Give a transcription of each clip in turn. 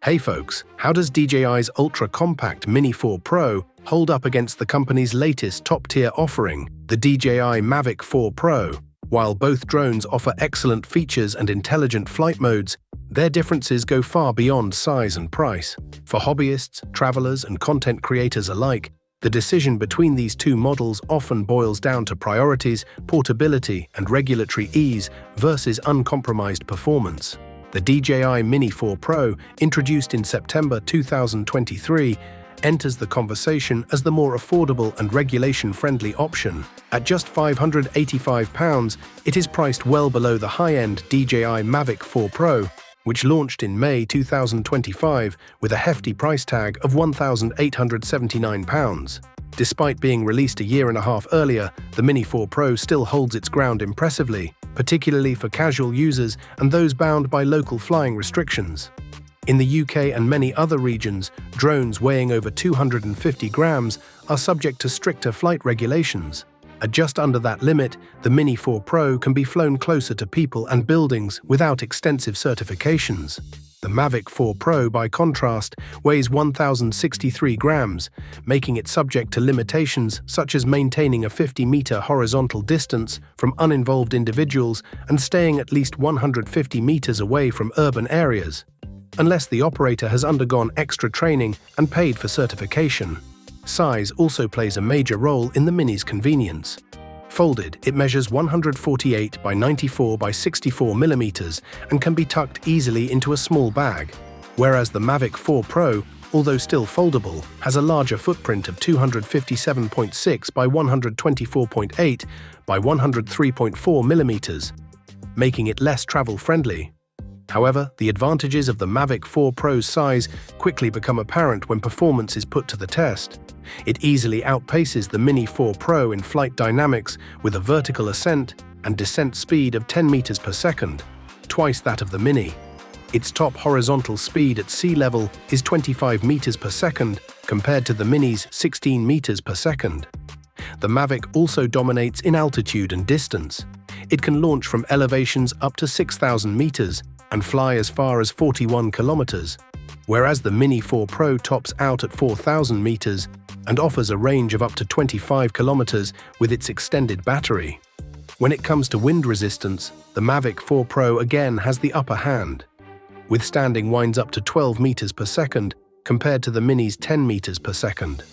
Hey folks, how does DJI's ultra-compact Mini 4 Pro hold up against the company's latest top-tier offering, the DJI Mavic 4 Pro? While both drones offer excellent features and intelligent flight modes, their differences go far beyond size and price. For hobbyists, travelers, and content creators alike, the decision between these two models often boils down to priorities, portability, and regulatory ease versus uncompromised performance. The DJI Mini 4 Pro, introduced in September 2023, enters the conversation as the more affordable and regulation-friendly option. At just £585, it is priced well below the high-end DJI Mavic 4 Pro, which launched in May 2025 with a hefty price tag of £1,879. Despite being released a year and a half earlier, the Mini 4 Pro still holds its ground impressively, particularly for casual users and those bound by local flying restrictions. In the UK and many other regions, drones weighing over 250 grams are subject to stricter flight regulations. At just under that limit, the Mini 4 Pro can be flown closer to people and buildings without extensive certifications. The Mavic 4 Pro, by contrast, weighs 1,063 grams, making it subject to limitations such as maintaining a 50-meter horizontal distance from uninvolved individuals and staying at least 150 meters away from urban areas, unless the operator has undergone extra training and paid for certification. Size also plays a major role in the Mini's convenience. Folded, it measures 148 by 94 by 64 millimeters and can be tucked easily into a small bag, whereas the Mavic 4 Pro, although still foldable, has a larger footprint of 257.6 by 124.8 by 103.4 millimeters, making it less travel-friendly. However, the advantages of the Mavic 4 Pro's size quickly become apparent when performance is put to the test. It easily outpaces the Mini 4 Pro in flight dynamics with a vertical ascent and descent speed of 10 meters per second, twice that of the Mini. Its top horizontal speed at sea level is 25 meters per second compared to the Mini's 16 meters per second. The Mavic also dominates in altitude and distance. It can launch from elevations up to 6,000 meters and fly as far as 41 kilometers, whereas the Mini 4 Pro tops out at 4,000 meters and offers a range of up to 25 kilometers with its extended battery. When it comes to wind resistance, the Mavic 4 Pro again has the upper hand, withstanding winds up to 12 meters per second compared to the Mini's 10 meters per second.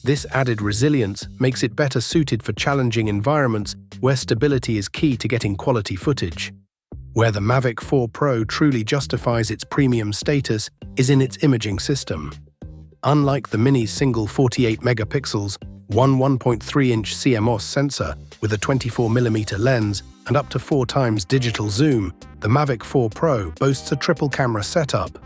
This added resilience makes it better suited for challenging environments where stability is key to getting quality footage. Where the Mavic 4 Pro truly justifies its premium status is in its imaging system. Unlike the Mini's single 48 megapixels, 1.3-inch CMOS sensor with a 24mm lens and up to 4 times digital zoom, the Mavic 4 Pro boasts a triple camera setup.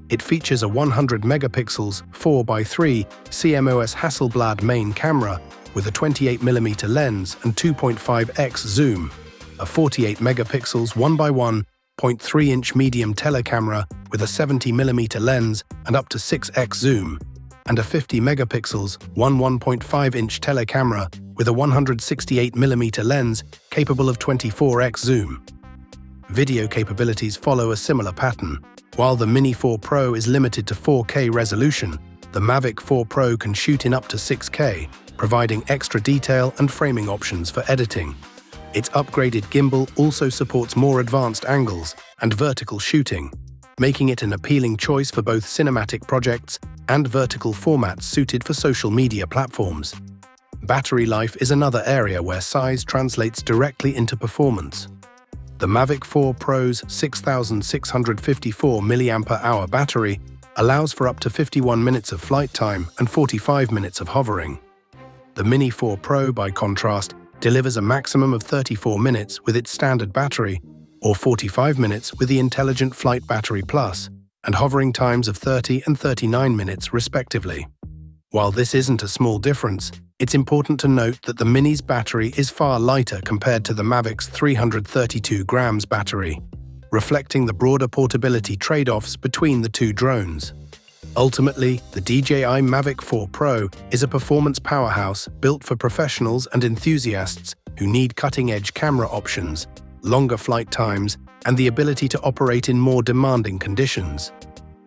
It features a 100 megapixels 4x3 CMOS Hasselblad main camera with a 28mm lens and 2.5x zoom, a 48 megapixels 1x1.3-inch medium telecamera with a 70mm lens and up to 6x zoom, and a 50 megapixels 1.5-inch telecamera with a 168mm lens capable of 24x zoom. Video capabilities follow a similar pattern. While the Mini 4 Pro is limited to 4K resolution, the Mavic 4 Pro can shoot in up to 6K, providing extra detail and framing options for editing. Its upgraded gimbal also supports more advanced angles and vertical shooting, making it an appealing choice for both cinematic projects and vertical formats suited for social media platforms. Battery life is another area where size translates directly into performance. The Mavic 4 Pro's 6,654 mAh battery allows for up to 51 minutes of flight time and 45 minutes of hovering. The Mini 4 Pro, by contrast, delivers a maximum of 34 minutes with its standard battery, or 45 minutes with the Intelligent Flight Battery Plus, and hovering times of 30 and 39 minutes respectively. While this isn't a small difference, it's important to note that the Mini's battery is far lighter compared to the Mavic's 332 grams battery, reflecting the broader portability trade-offs between the two drones. Ultimately, the DJI Mavic 4 Pro is a performance powerhouse built for professionals and enthusiasts who need cutting-edge camera options, longer flight times, and the ability to operate in more demanding conditions.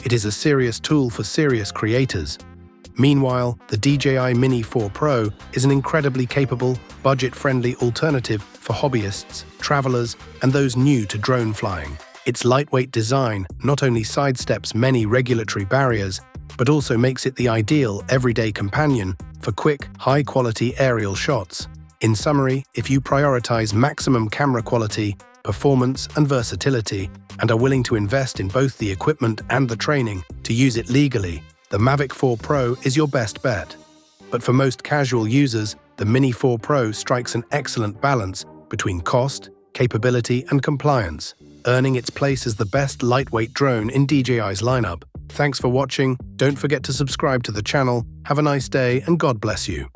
It is a serious tool for serious creators. Meanwhile, the DJI Mini 4 Pro is an incredibly capable, budget-friendly alternative for hobbyists, travelers, and those new to drone flying. Its lightweight design not only sidesteps many regulatory barriers, but also makes it the ideal everyday companion for quick, high-quality aerial shots. In summary, if you prioritize maximum camera quality, performance, and versatility, and are willing to invest in both the equipment and the training to use it legally, the Mavic 4 Pro is your best bet. But for most casual users, the Mini 4 Pro strikes an excellent balance between cost, capability, and compliance, earning its place as the best lightweight drone in DJI's lineup. Thanks for watching. Don't forget to subscribe to the channel. Have a nice day, and God bless you.